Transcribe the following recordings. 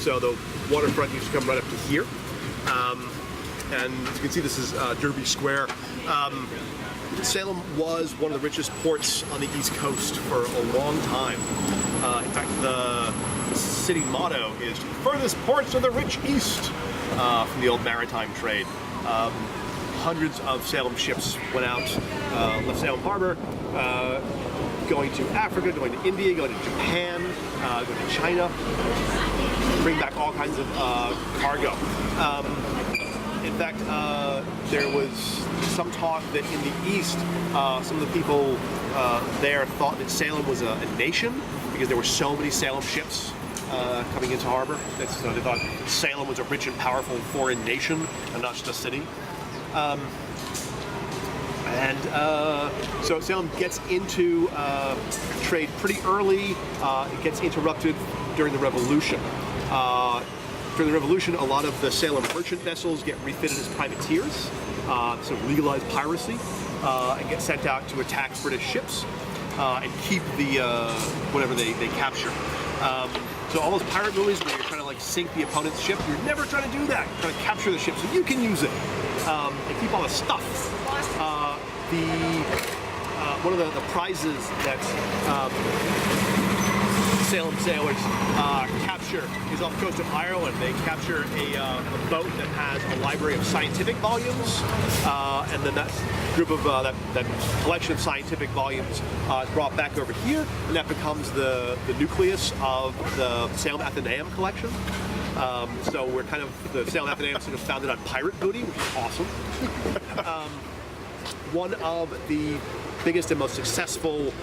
So the waterfront used to come right up to here. And as you can see, this is Derby Square. Salem was one of the richest ports on the East Coast for a long time. In fact, the city motto is "Furthest ports of the rich East," from the old maritime trade. Hundreds of Salem ships went out, left Salem Harbor, going to Africa, going to India, going to Japan, going to China, bring back all kinds of cargo. In fact, there was some talk that in the East, some of the people there thought that Salem was a nation because there were so many Salem ships coming into harbor. So they thought Salem was a rich and powerful foreign nation and not just a city. So Salem gets into trade pretty early. It gets interrupted during the Revolution. During the Revolution, a lot of the Salem merchant vessels get refitted as privateers, so legalize piracy, and get sent out to attack British ships and keep the whatever they capture. So all those pirate movies where you're trying to like sink the opponent's ship, you're never trying to do that. You're trying to capture the ship so you can use it and keep all the stuff. One of the prizes that Salem sailors capture is off the coast of Ireland. They capture a boat that has a library of scientific volumes, and then that group of that collection of scientific volumes is brought back over here, and that becomes the nucleus of the Salem Athenaeum collection. So we're kind of, the Salem Athenaeum sort of founded on pirate booty, which is awesome. One of the biggest and most successful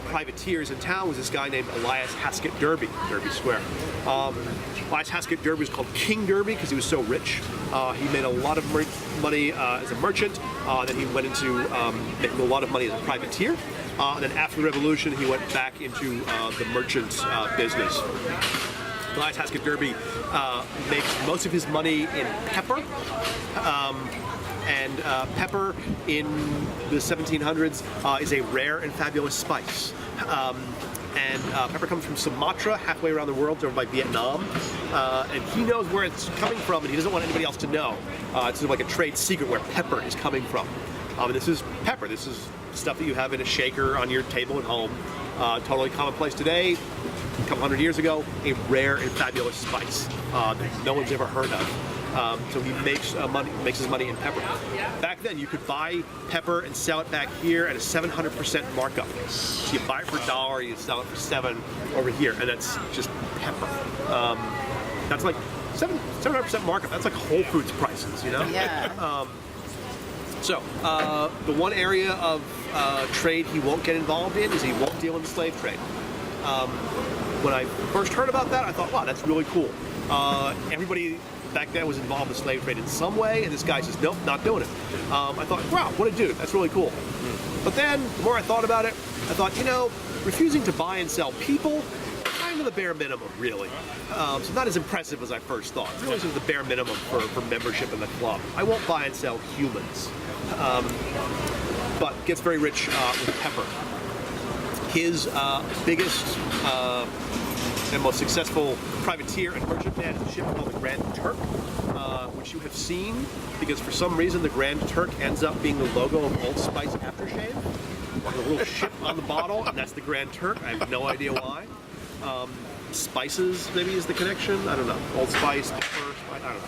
privateers in town was this guy named Elias Haskett Derby, Derby Square. Elias Haskett Derby was called King Derby because he was so rich. He made a lot of money as a merchant. Then he went into making a lot of money as a privateer. And then after the Revolution, he went back into the merchant business. Elias Haskett Derby makes most of his money in pepper. And pepper in the 1700s is a rare and fabulous spice. Pepper comes from Sumatra, halfway around the world, over by Vietnam. And he knows where it's coming from, and he doesn't want anybody else to know. It's sort of like a trade secret where pepper is coming from. And this is pepper. This is stuff that you have in a shaker on your table at home. Totally commonplace today. A couple hundred years ago, a rare and fabulous spice that no one's ever heard of. So he makes his money in pepper. Back then, you could buy pepper and sell it back here at a 700% markup. So you buy it for $1, you sell it for $7 over here, and that's just pepper. That's like 700% markup. That's like Whole Foods prices, you know? Yeah. So the one area of trade he won't get involved in is he won't deal in the slave trade. When I first heard about that, I thought, wow, that's really cool. Everybody back then was involved in the slave trade in some way, and this guy says, nope, not doing it. I thought, wow, what a dude, that's really cool. But then, the more I thought about it, I thought, you know, refusing to buy and sell people, kind of the bare minimum, really. So not as impressive as I first thought. Really, sort of the bare minimum for membership in the club. I won't buy and sell humans. But gets very rich with pepper. His biggest and most successful privateer and merchantman is a ship called the Grand Turk, which you have seen because for some reason the Grand Turk ends up being the logo of Old Spice aftershave. Like a little ship on the bottle, and that's the Grand Turk. I have no idea why. Spices maybe is the connection. I don't know. Old Spice, pepper, I don't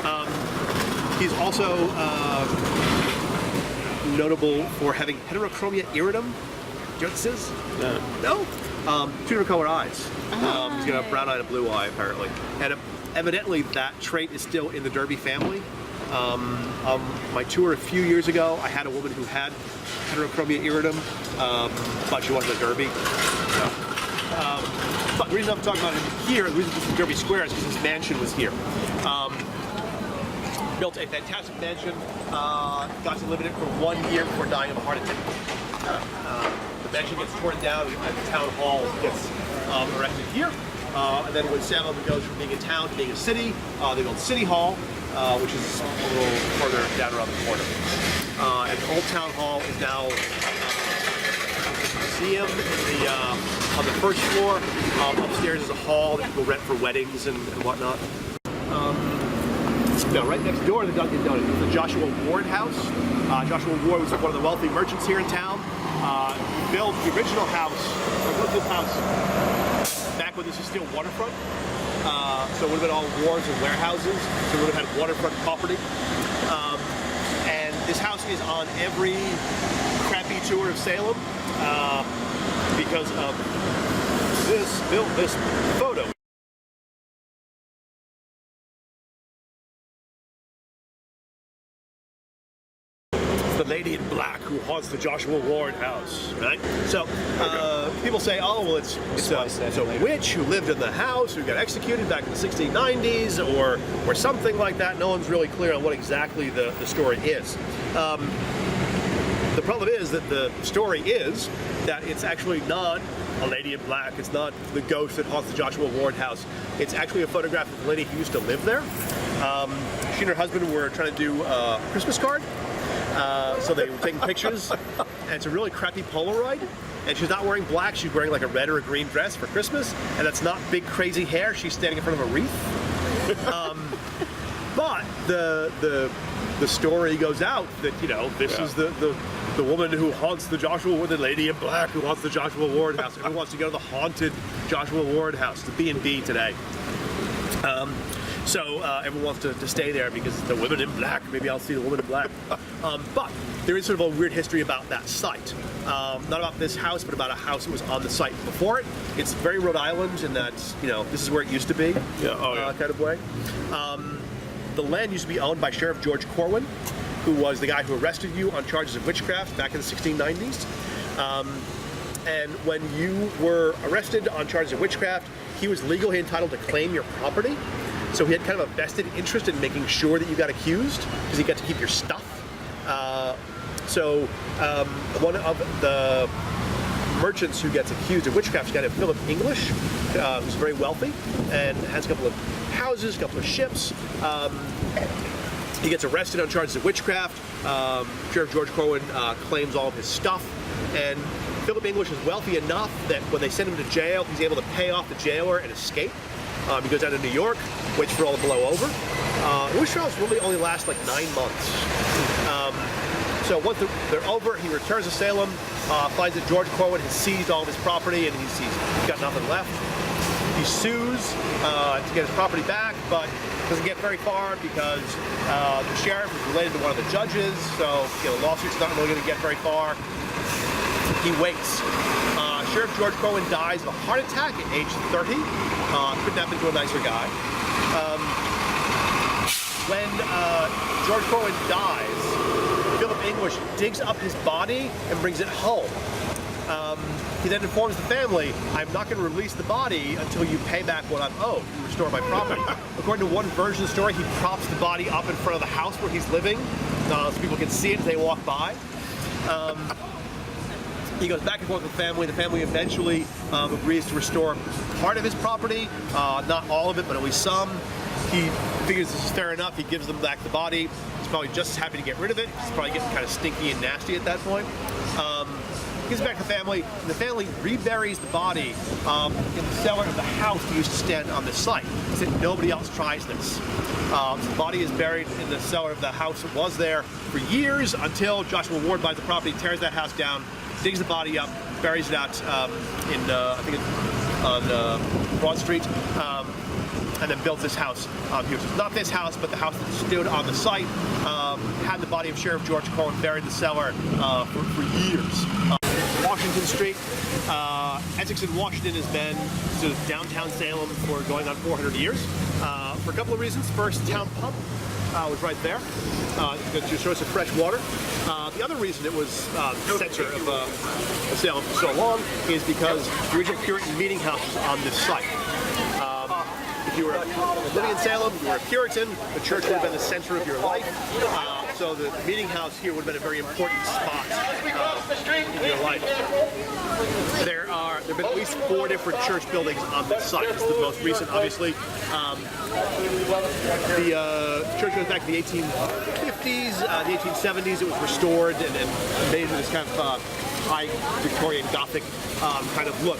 know. He's also notable for having heterochromia iridum. Do you know what this is? No? Two different color eyes. He's got a brown eye and a blue eye, apparently. And evidently that trait is still in the Derby family. My tour a few years ago, I had a woman who had heterochromia iridum, but she wasn't a Derby. So. But the reason I'm talking about him here, the reason this is Derby Square is because his mansion was here. Built a fantastic mansion, got to live in it for 1 year before dying of a heart attack. The mansion gets torn down and the town hall gets erected here. And then when Salem goes from being a town to being a city, they built City Hall, which is a little further down around the corner. And the old town hall is now a museum. The on the first floor. Upstairs is a hall that people rent for weddings and whatnot. Right next door to the Dunkin' Donuts is the Joshua Ward house. Joshua Ward was one of the wealthy merchants here in town. He built the original house, back when this was still waterfront. So it would have been all wards and warehouses, so it would have had waterfront property. And this house is on every crappy tour of Salem because of this photo. The lady in black who haunts the Joshua Ward house, right? So people say, oh, well, it's a witch who lived in the house who got executed back in the 1690s or something like that. No one's really clear on what exactly the story is. The problem is that the story is that it's actually not a lady in black. It's not the ghost that haunts the Joshua Ward house. It's actually a photograph of the lady who used to live there. She and her husband were trying to do a Christmas card. So they were taking pictures, and it's a really crappy Polaroid, and she's not wearing black, she's wearing like a red or a green dress for Christmas, and that's not big crazy hair, she's standing in front of a wreath. But the story goes out that, you know, this is the woman who haunts the Joshua Ward, the lady in black who haunts the Joshua Ward house. Everyone wants to go to the haunted Joshua Ward house, the B&B today. So everyone wants to stay there because it's the women in black. Maybe I'll see the woman in black. But there is sort of a weird history about that site. Not about this house, but about a house that was on the site before it. It's very Rhode Island in that, you know, this is where it used to be, kind of way. The land used to be owned by Sheriff George Corwin, who was the guy who arrested you on charges of witchcraft back in the 1690s. And when you were arrested on charges of witchcraft, he was legally entitled to claim your property. So he had kind of a vested interest in making sure that you got accused, because he got to keep your stuff. One of the merchants who gets accused of witchcraft is a guy named Philip English, who's very wealthy and has a couple of houses, a couple of ships. He gets arrested on charges of witchcraft. Sheriff George Corwin claims all of his stuff, and Philip English is wealthy enough that when they send him to jail, he's able to pay off the jailer and escape. He goes down to New York, waits for all to blow over. Witch trials really only last like 9 months. So once they're over, he returns to Salem, finds that George Corwin has seized all of his property and he's got nothing left. He sues to get his property back, but doesn't get very far because the sheriff is related to one of the judges, so the lawsuit's not really going to get very far. He waits. Sheriff George Corwin dies of a heart attack at age 30. Couldn't happen to a nicer guy. When George Corwin dies, Philip English digs up his body and brings it home. He then informs the family, I'm not going to release the body until you pay back what I'm owed and restore my property. According to one version of the story, he props the body up in front of the house where he's living so people can see it as they walk by. He goes back and forth with the family. The family eventually agrees to restore part of his property, not all of it, but at least some. He figures this is fair enough. He gives them back the body. He's probably just as happy to get rid of it. He's probably getting kind of stinky and nasty at that point. He gives it back to the family, and the family reburies the body in the cellar of the house that used to stand on this site. He said nobody else tries this. The body is buried in the cellar of the house that was there for years until Joshua Ward buys the property, tears that house down, digs the body up, buries it out I think it's on Broad Street, and then builds this house here. So it's not this house, but the house that stood on the site had the body of Sheriff George Corwin buried in the cellar for years. Washington Street. Essex and Washington has been sort of downtown Salem for going on 400 years for a couple of reasons. First, Town Pump was right there. To show us fresh water. The other reason it was the center of Salem for so long is because the original Puritan meeting house was on this site. If you were living in Salem, you were a Puritan, the church would have been the center of your life. So the meeting house here would have been a very important spot in your life. There have been at least 4 different church buildings on this site. This is the most recent, obviously. The church goes back to the 1850s, the 1870s. It was restored and made into this kind of high Victorian Gothic kind of look.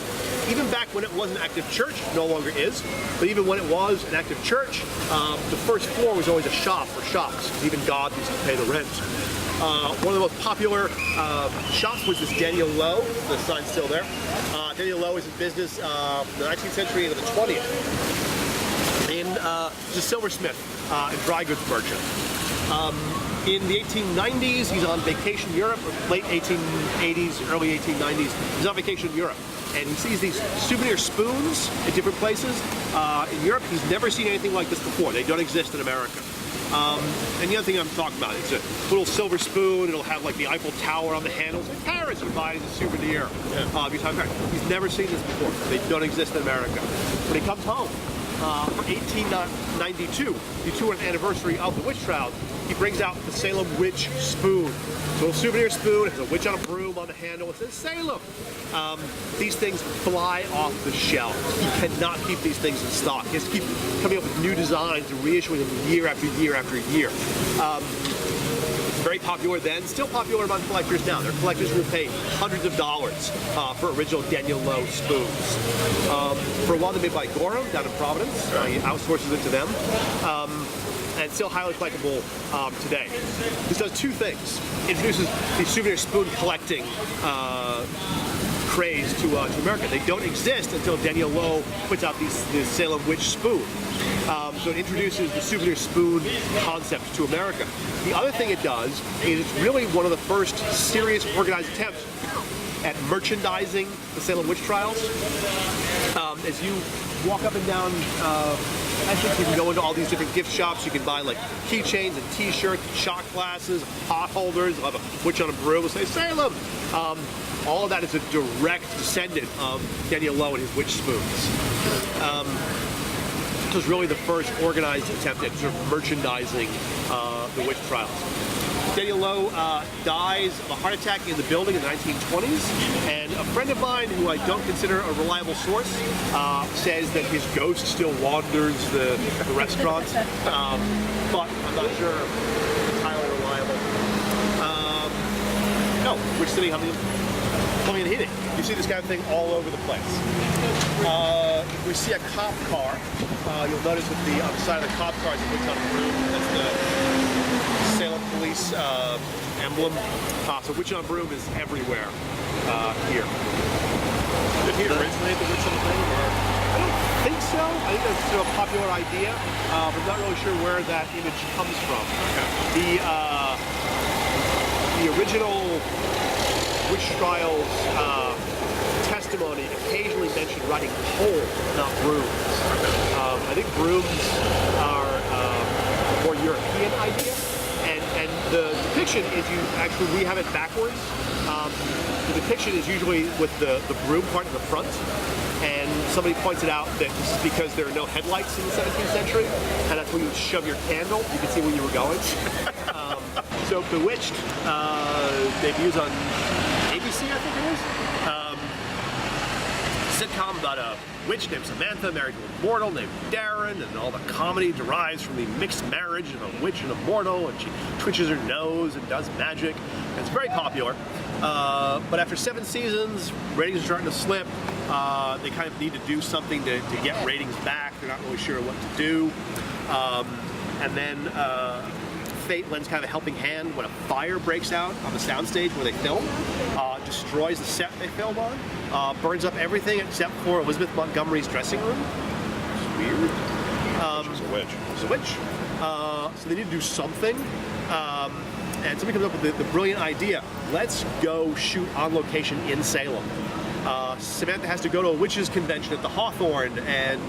even back when it was an active church, no longer is, but even when it was an active church, the first floor was always a shop or shops, because even God used to pay the rent. One of the most popular shops was this Daniel Lowe. The sign's still there. Daniel Lowe was in business from the 19th century into the 20th. He's a silversmith and dry goods merchant. In the 1890s, he's on vacation in Europe, or late 1880s, early 1890s. He's on vacation in Europe, and he sees these souvenir spoons at different places. In Europe, he's never seen anything like this before. They don't exist in America. And the other thing I'm talking about, it's a little silver spoon. It'll have like the Eiffel Tower on the handles. In Paris, you buy it as a souvenir. He's never seen this before. They don't exist in America. When he comes home for 1892, the 200th anniversary of the witch trials, he brings out the Salem witch spoon. It's a little souvenir spoon. It has a witch on a broom on the handle. It says Salem. These things fly off the shelf. He cannot keep these things in stock. He has to keep coming up with new designs and reissuing them year after year after year. It's very popular then, still popular among collectors now. Their collectors will pay hundreds of dollars for original Daniel Lowe spoons. For a while they made by Gorham down in Providence. He outsources it to them. And still highly collectible today. This does two things. Introduces the souvenir spoon collecting craze to America. They don't exist until Daniel Lowe puts out the Salem witch spoon. So it introduces the souvenir spoon concept to America. The other thing it does is it's really one of the first serious organized attempts at merchandising the Salem witch trials. As you walk up and down entrance, you can go into all these different gift shops. You can buy like keychains and t-shirts, shot glasses, pot holders. They'll have a witch on a broom will say Salem. All of that is a direct descendant of Daniel Lowe and his witch spoons. This was really the first organized attempt at sort of merchandising the witch trials. Daniel Lowe dies of a heart attack in the building in the 1920s, and a friend of mine, who I don't consider a reliable source, says that his ghost still wanders the restaurant, but I'm not sure it's highly reliable. No, which city? Plumbing and heating. You see this kind of thing all over the place. If we see a cop car, you'll notice that on the side of the cop car is a witch on a broom. That's the Salem Police emblem. So witch on a broom is everywhere here. Did he originate the witch on the broom? I don't think so. I think that's a popular idea, but I'm not really sure where that image comes from. Okay. The original witch trials testimony occasionally mentioned riding poles, not brooms. I think brooms are a more European idea, and the depiction is we have it backwards. The depiction is usually with the broom part in the front, and somebody pointed out that this is because there are no headlights in the 17th century, and that's where you would shove your candle. You could see where you were going. So Bewitched, debuts on ABC, I think it is. Sitcom about a witch named Samantha married to a mortal named Darren, and all the comedy derives from the mixed marriage of a witch and a mortal, and she twitches her nose and does magic. And it's very popular. But after 7 seasons, ratings are starting to slip. They kind of need to do something to get ratings back. They're not really sure what to do. And then fate lends kind of a helping hand when a fire breaks out on the soundstage where they film, destroys the set they filmed on, burns up everything except for Elizabeth Montgomery's dressing room. Which is weird. She's a witch. She's a witch. So they need to do something. And somebody comes up with the brilliant idea. Let's go shoot on location in Salem. Samantha has to go to a witches convention at the Hawthorne, and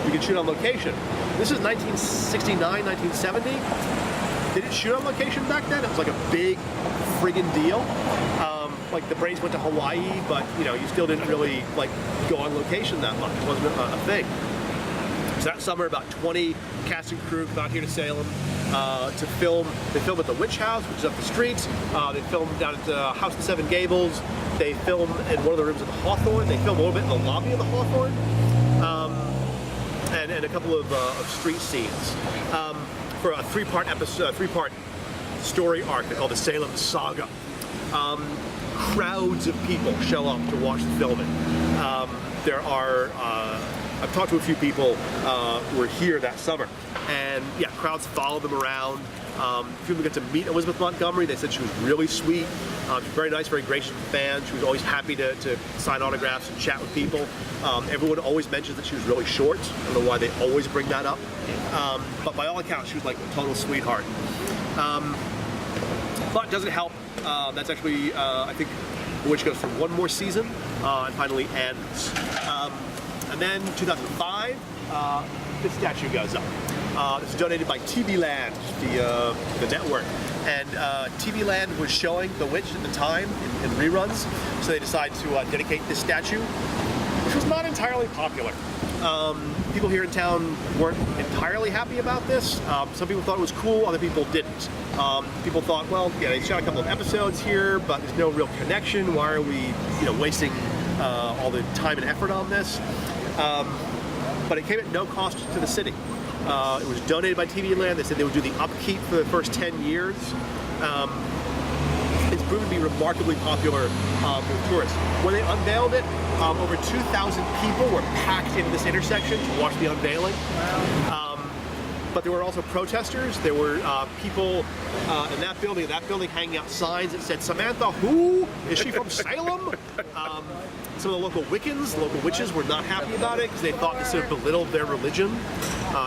we can shoot on location. This is 1969, 1970. Did it shoot on location back then? It was like a big friggin' deal. Like the Braves went to Hawaii, but you still didn't really go on location that much. It wasn't a thing. So that summer, about 20 cast and crew come out here to Salem to film. They film at the Witch House, which is up the street. They film down at the House in Seven Gables. They film in one of the rooms of the Hawthorne. They film a little bit in the lobby of the Hawthorne, and a couple of street scenes for a 3-part episode, 3-part story arc they call the Salem Saga. crowds of people show up to watch the filming. There are, I've talked to a few people who were here that summer, and yeah, crowds follow them around. People get to meet Elizabeth Montgomery. They said she was really sweet. She was very nice, very gracious with fans. She was always happy to sign autographs and chat with people. Everyone always mentions that she was really short. I don't know why they always bring that up. But by all accounts, she was like a total sweetheart. But it doesn't help. That's actually, I think, which goes for one more season and finally ends. And then 2005, this statue goes up. This was donated by TV Land, the network. And TV Land was showing The Witch at the time in reruns, so they decided to dedicate this statue, which was not entirely popular. People here in town weren't entirely happy about this. Some people thought it was cool, other people didn't. People thought, well, yeah, they shot a couple of episodes here, but there's no real connection. Why are we, wasting all the time and effort on this? But it came at no cost to the city. It was donated by TV Land. They said they would do the upkeep for the first 10 years. It's proven to be remarkably popular with tourists. When they unveiled it, over 2,000 people were packed into this intersection to watch the unveiling. But there were also protesters. There were people in that building hanging out signs that said, "Samantha, who? Is she from Salem?" Some of the local Wiccans, local witches, were not happy about it because they thought this sort of belittled their religion.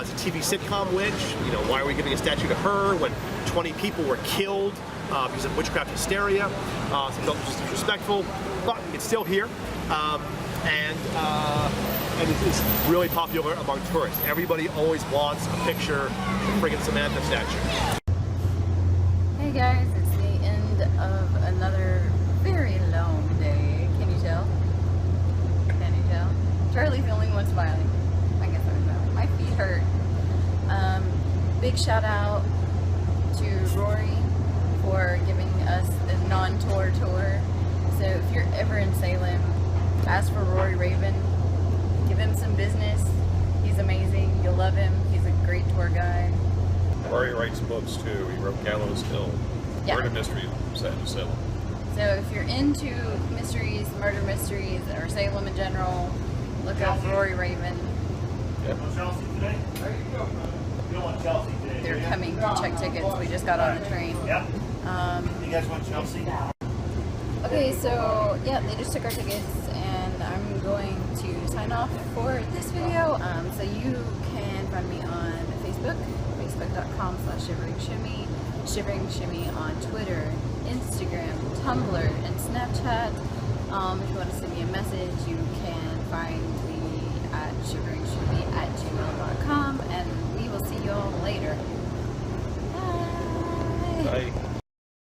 It's a TV sitcom witch. Why are we giving a statue to her when 20 people were killed because of witchcraft hysteria? So it felt just disrespectful, but it's still here. And it's really popular among tourists. Everybody always wants a picture of the friggin' Samantha statue. Hey guys, it's the end of another very long day. Can you tell? Can you tell? Charlie's the only one smiling. I guess I'm smiling. My feet hurt. Big shout out to Rory for giving us the non-tour tour. So if you're ever in Salem, ask for Rory Raven. Give him some business. He's amazing. You'll love him. He's a great tour guide. Rory writes books too. He wrote Gallows Hill, Yeah. Murder Mystery set in Salem. So if you're into mysteries, murder mysteries, or Salem in general, look out for Rory Raven. Yep. Chelsea today? There you go. You don't want Chelsea today. They're coming to check tickets. We just got on the train. Yep. You guys want Chelsea? Okay, so yeah, they just took our tickets, and I'm going to sign off for this video. So you can find me on Facebook, facebook.com/ShiveringShimmy, ShiveringShimmy on Twitter, Instagram, Tumblr, and Snapchat. If you want to send me a message, you can find me at ShiveringShimmy@gmail.com, and we will see you all later. Bye! Bye.